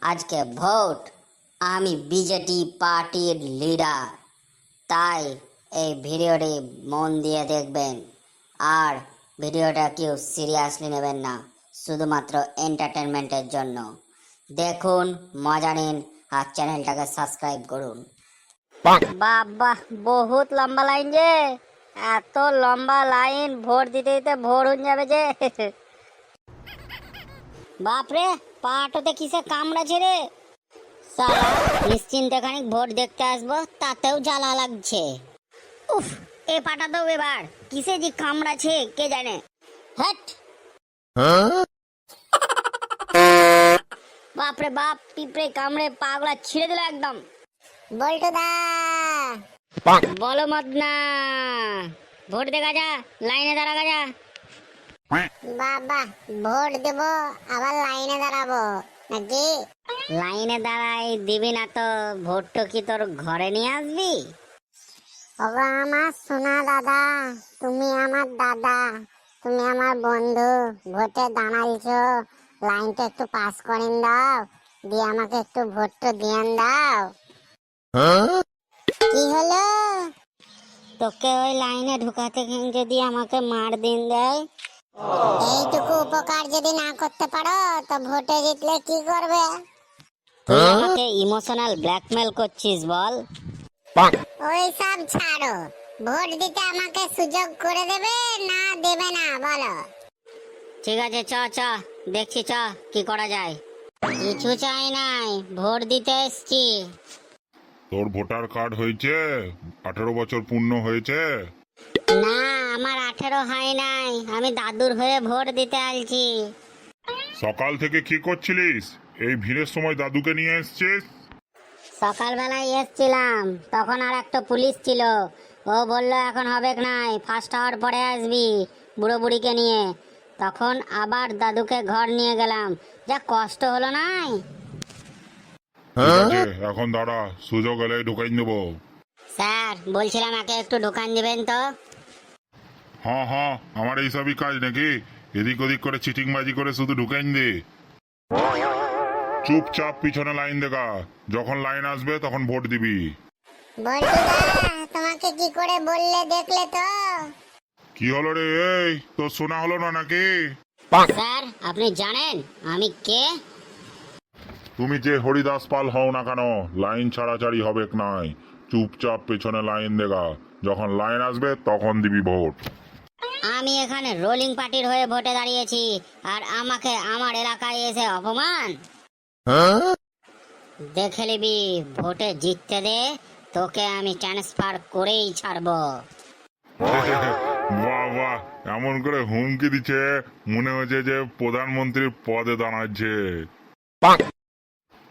আজকে ভোট, আমি বিজেপি পার্টির লিডার, তাই এই ভিডিওটি মন দিয়ে দেখবেন। আর ভিডিওটা কেউ সিরিয়াসলি নেবেন না, শুধুমাত্র এন্টারটেনমেন্টের জন্য। দেখুন, মজা নিন আর চ্যানেলটাকে সাবস্ক্রাইব করুন। বাবা, বহুত লম্বা লাইন যে, এত লম্বা লাইন, ভোট দিতে দিতে ভোর হয়ে যাবে যে। বাপরে, পাটোতে কিসে কামড়াছে রে সালা। নিশ্চিন্তে খানিক ভোট দেখতে আসবো, তাতেও জ্বালা লাগছে। উফ, এ পাটা দাও এবার, কিসে যে কামড়াছে কে জানে। হ্যাট, বাপরে বাপ, পিঁপড়ে কামড়ে পাগলা ছিঁড়ে দিল একদম। বলতো দা, বলো মদনা, ভোট দেখা যা, লাইনে দাঁড়া যা। বাবা, ভোট দেব আবার লাইনে দাঁড়াবো নাকি? লাইনে দাঁড়াই দিবি না তো ভোটটা কি তোর ঘরে নিয়ে আসবি? ওগো আমার সোনা দাদা, তুমি আমার দাদা, তুমি আমার বন্ধু, ভোটে দাঁড়াইছো, লাইনটা একটু পাস করেন দাও, দিয়ে আমাকে একটু ভোটটা দিয়ে দাও। কি হলো? তোকে ওই লাইনে ঢুকাতে যদি আমাকে মার দিন দেয়, এইটুকু উপকার যদি না করতে পারো তো ভোটে জিতলে কি করবে? তুই আমাকে ইমোশনাল ব্ল্যাকমেল করছিস বল? ওই সব ছাড়ো, ভোট দিতে আমাকে সুযোগ করে দেবে না দেবে না বলো? ঠিক আছে, চ চ দেখছি, চ কি করা যায়। কিছু চাই নাই, ভোট দিতে এসছি। তোর ভোটার কার্ড হয়েছে? 18 বছর পূর্ণ হয়েছে? না, আমার 18 হয় নাই, আমি দাদুর হয়ে ভোট দিতে আসছি। সকাল থেকে কি করছিলিস? এই ভিড়ের সময় দাদুকে নিয়ে এসছিস? সকালবেলায় এসছিলাম, তখন আর একটা পুলিশ ছিল, ও বলল এখন হবে নাই, 1 আওয়ার পরে আসবি বুড়ো বুড়িকে নিয়ে। তখন আবার দাদুকে ঘর নিয়ে গেলাম, যা কষ্ট হলো নাই। ঠিক আছে, এখন দাঁড়া, সুযোগ হলে ঢুকাই দেবো। স্যার, বলছিলাম একে একটু দোকান দিবেন তো। হ্যাঁ হ্যাঁ, আমার এইসবই কাজ নাকি? এদিক ওদিক করে চিটিংবাজি করে শুধু ঢুকাই দে। চুপচাপ পিছনে লাইন দেখা, যখন লাইন আসবে তখন ভোট দিবি। তোমাকে কি করে বললে দেখলে তো? কি হলো রে, এই তোর শোনা হলো না নাকি? স্যার, আপনি জানেন আমি কে? তুমি যে হরিদাস পাল হও না কেন, লাইন ছাড়াছাড়ি হবে নাই। চুপচাপ পেছনে লাইন দেখা, যখন লাইন আসবে তখন দিবি ভোট। আমি এখানে রোলিং পার্টির হয়ে ভোটে দাঁড়িয়েছি, আর আমাকে আমার এলাকায় এসে অপমান। দেখে নিবি, ভোটে জিততে দে, তোকে আমি ট্রান্সফার করেই ছাড়বো। বাহ বাহ, এমন করে হুমকি দিচ্ছে মনে হচ্ছে যে প্রধানমন্ত্রীর পদে দাঁড়াচ্ছে।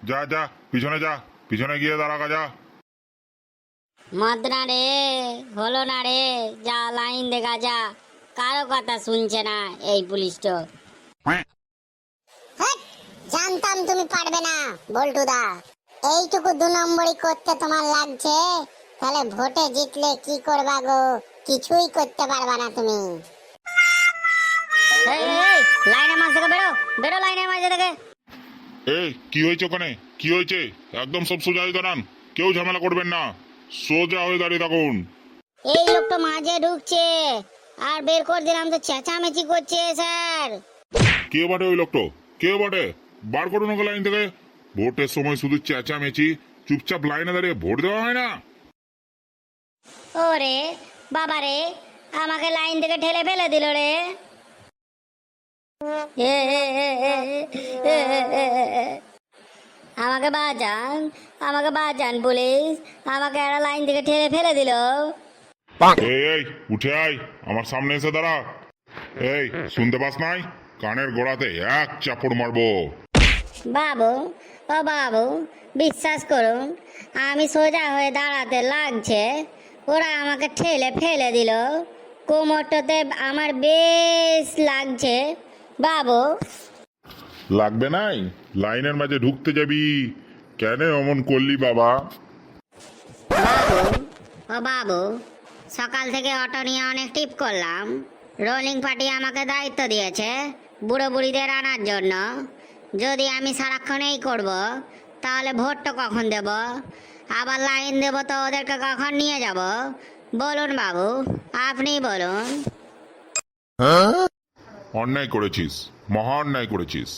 যা যা, পিছনে যা, পিছনে গিয়ে দাঁড়া যা। মদনা রে, হলো না রে, যা লাইন দেখা যা, কারো কথা শুনছে না এই পুলিশটা। জানতাম তুমি পারবে না বল্টুদা, এইটুকু 2 নম্বরই করতে তোমার লাগছে, তাহলে ভোটে জিতলে কি করবা গো? কিছুই করতে পারবা না তুমি। লাইনের মাঝ থেকে বেরো, বেরো লাইনের মাঝে থেকে। এই কি হয়েছে ওখানে, কি হয়েছে? একদম সব সোজা হয়ে দাঁড়ান, কেউ ঝামেলা করবেন না, সোজা হয়ে দাঁড়িয়ে থাকুন। এই লোকটা মাঝে ঢুকছে, আর বের করে দিলাম তো চেঁচামেচি করছে স্যার। কে বটে ওই লোকটা? কে বটে? বার করুন ওকে লাইন থেকে। ভোটের সময় শুধু চেঁচামেচি, চুপচাপ লাইনে দাঁড়িয়ে ভোট দেওয়া হয় না? ওরে বাবা রে, আমাকে লাইন থেকে ঠেলে ফেলে দিল রে। আমাকে বাঁচান, আমাকে বাঁচান পুলিশ, আমাকে একটা লাইন থেকে ঠেলে ফেলে দিল। এই এই, উঠে আয়, আমার সামনে এসে দাঁড়া। এই শুনতে পাস নাই? কানের গোড়াতে এক চাপড় মারবো। বাবু, ও বাবু, বিশ্বাস করুন, আমি সোজা হয়ে দাঁড়াতে লাগছে, ওরা আমাকে ঠেলে ফেলে দিল, কোমরটাতে আমার বেশ লাগছে। বাবু, লাগবে নাই? লাইনের মাঝে ঢুকতে যাবি কেন অমন করলি বাবা? বাবু, ও বাবু, সকাল থেকে অটো নিয়ে অনেক টিপ করলাম, রোলিং পার্টি আমাকে দায়িত্ব দিয়েছে বুড়ো বুড়িদের আনার জন্য, যদি আমি সারাক্ষণ এই করব তাহলে ভোটটা কখন দেব, আবার লাইন দেব তো ওদেরকে কখন নিয়ে যাব? বলুন বাবু, আপনি বলুন। অন্যায় করেছিস, মহা অন্যায় করেছিস।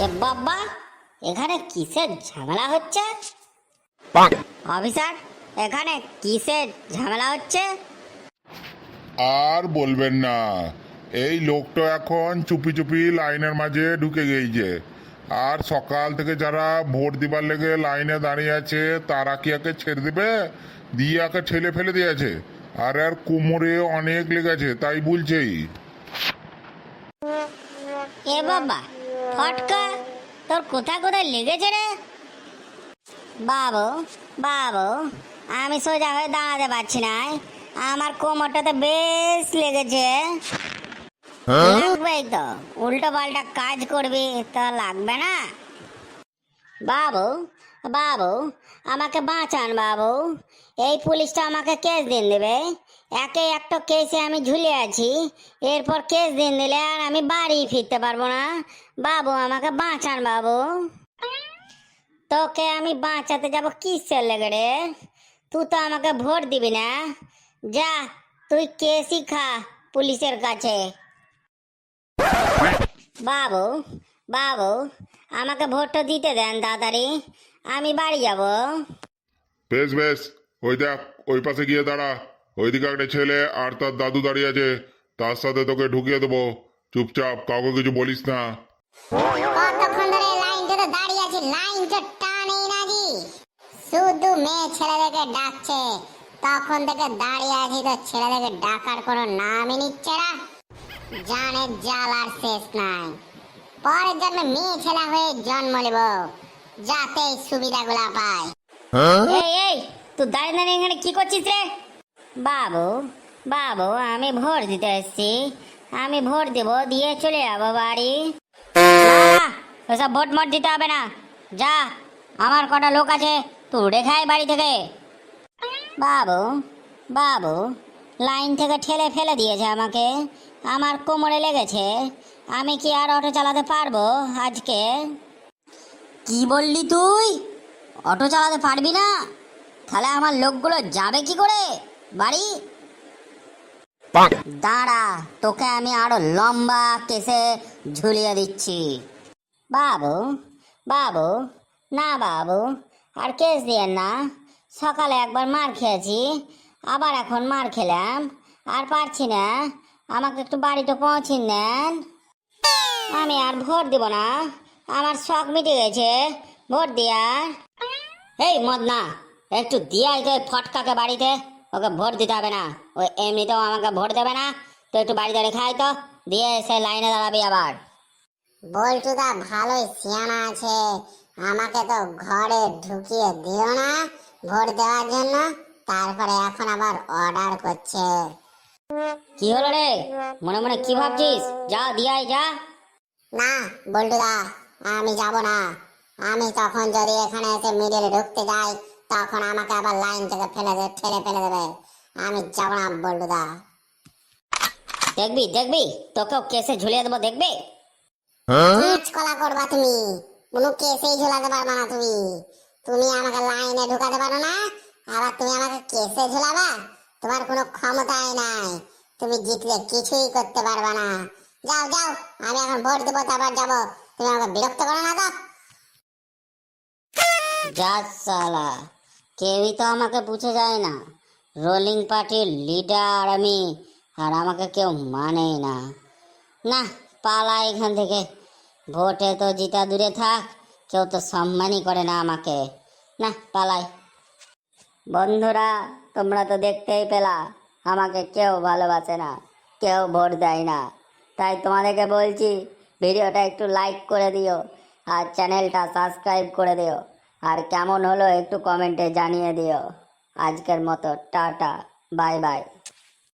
এ বাবা, এখানে কিসের ঝামেলা হচ্ছে? অফিসার, এখানে কিসের ঝামেলা হচ্ছে? আর বলবেন না, এই লোকটা এখন চুপি চুপি লাইনের মাঝে ঢুকে গিয়েছে। আর সকাল থেকে যারা ভোট দিবার লেগে লাইনে দাঁড়িয়ে আছে তারা কি একে ছেড়ে দেবে? দিয়ে একে ঠেলে ফেলে দিয়েছে। আর আর কোমরে অনেক লেগেছে, তাই বলছেই। এ বাবা, ফটকা, তোর কোথায় কোথায় লেগেছে রে? বাবু, বাবু, আমি সোজা হয়ে দাঁড়াতে পারছি না, আমার কোমরটাতে বেশ লেগেছে। লাগবেই তো, উল্টো পাল্টা কাজ করবি তো লাগবে না? বাবু, বাবু, আমাকে বাঁচান বাবু, এই পুলিশটা আমাকে কেস দিন দেবে। একে একটা কেসে আমি ঝুলে আছি, এরপর কেস দিন দিলে আর আমি বাড়ি ফিরতে পারবো না। বাবু, আমাকে বাঁচান বাবু। তোকে আমি বাঁচাতে যাব কিসের লেগে রে? তুই তো আমাকে ভোট দিবি না। যা, তুই কেসই খা পুলিশের কাছে। বাবু, বাবু, আমাকে ভোটটা দিতে দেন তাড়াতাড়ি, আমি বাড়ি যাব। বেশ বেশ, ওই দেখ, ওই পাশে গিয়ে দাঁড়া। ওইদিকে একটা ছেলে আর তার দাদু দাঁড়িয়ে আছে, তার সাথে তোকে ঢুকিয়ে দেবো। চুপচাপ, কাউকে কিছু বলিস না। কতক্ষণ ধরে লাইনটাতে দাঁড়িয়ে আছি, লাইনটা টানেই নাকি? শুধু মেয়ে ছেলেদেরকে ডাকছে, তখন থেকে দাঁড়িয়ে আছি তো ছেলেদেরকে ডাকার কোনো নামই নিচ্ছে না। জানের জাল আর শেষ নাই। পরের জন্মে মেয়ে ছেলে হয়ে জন্ম নেব, যাতে এই সুবিধাগুলা পায়। এই এই, তুই দাঁড়িয়ে দাঁড়িয়ে এখানে কি করছিস রে? বাবু, বাবু, আমি ভোট দিতে এসেছি, আমি ভোট দেব, দিয়ে চলে যাবো বাড়ি। না, ওসব ভোট মোট দিতে হবে না। যা, আমার কটা লোক আছে, তুই উড়ে খাই বাড়ি থেকে। বাবু, বাবু, লাইন থেকে ঠেলে ফেলে দিয়েছে আমাকে, আমার কোমরে লেগেছে, আমি কি আর অটো চালাতে পারবো আজকে? কি বললি তুই? অটো চালাতে পারবি না? তাহলে আমার লোকগুলো যাবে কি করে বাড়ি? দাঁড়া, তোকে আমি আরো লম্বা কেসে ঝুলিয়ে দিচ্ছি। বাবু, বাবু, না বাবু, আর কেস দিয়েন না। সকালে একবার মার খেয়েছি, আবার এখন মার খেলাম, আর পারছি না। আমাকে একটু বাড়িতে পৌঁছে দেন, আমি আর ভোট দিব না। আমার শখ মিটে গেছে ভোট দেওয়ার। এই মদনা, একটু দিয়াই তো ফটকাকে বাড়িতে, ওকে ভোট দিতে হবে না, ও এমনিতেও আমাকে ভোট দেবে না। তো একটু বাড়িতে রেখে আয় তো, দিয়ে এসে লাইনে দাঁড়াবি আবার। বল্টুদা ভালোই সিয়ানা আছে, আমাকে তো ঘরে ঢুকিয়ে দিও না ভোট দেওয়ার জন্য, তারপরে এখন আবার অর্ডার করছে। কি হলো রে, মনে মনে কি ভাবছিস? যা দিয়াই যা। না বল্টুদা, আমি যাব না। আমি তখন যদি এখানে এসে মিডিলে ঢুকতে যাই, তখন আমাকে আবার লাইন থেকে ঠেলে ফেলে দেবে। আমি যাব না বল্টুদা। দেখবি দেখবি, তোকেও কেসে ঝুলিয়ে দেবো, দেখবি। কলা করবা তুমি, কোনো কেসেই ঝুলাতে পারবা না তুমি। তুমি আমাকে লাইনে ঢুকাতে পারো না, আবার তুমি আমাকে কেসে ঝুলাবা? তোমার কোনো ক্ষমতাই নাই, তুমি জিতলে কিছুই করতে পারবা না। যাও যাও, আমি এখন ভোট দেবো, তারপর যাবো। তুমি আমাকে বিরক্ত করো না তো। যা সালা, কেউই তো আমাকে বুঝে যায় না। রোলিং পার্টির লিডার আমি, আর আমাকে কেউ মানেই না। না, পালাই এখান থেকে। ভোটে তো জিতা দূরে থাক, কেউ তো সম্মানই করে না আমাকে। না, পালাই। বন্ধুরা, তোমরা তো দেখতেই পেলা, আমাকে কেউ ভালোবাসে না, কেউ ভোট দেয় না। তাই তোমাদেরকে বলছি, ভিডিওটা একটু লাইক করে দিও, আর চ্যানেলটা সাবস্ক্রাইব করে দিও, আর কেমন হলো একটু কমেন্টে জানিয়ে দিও। আজকের মতো টাটা, বাই বাই।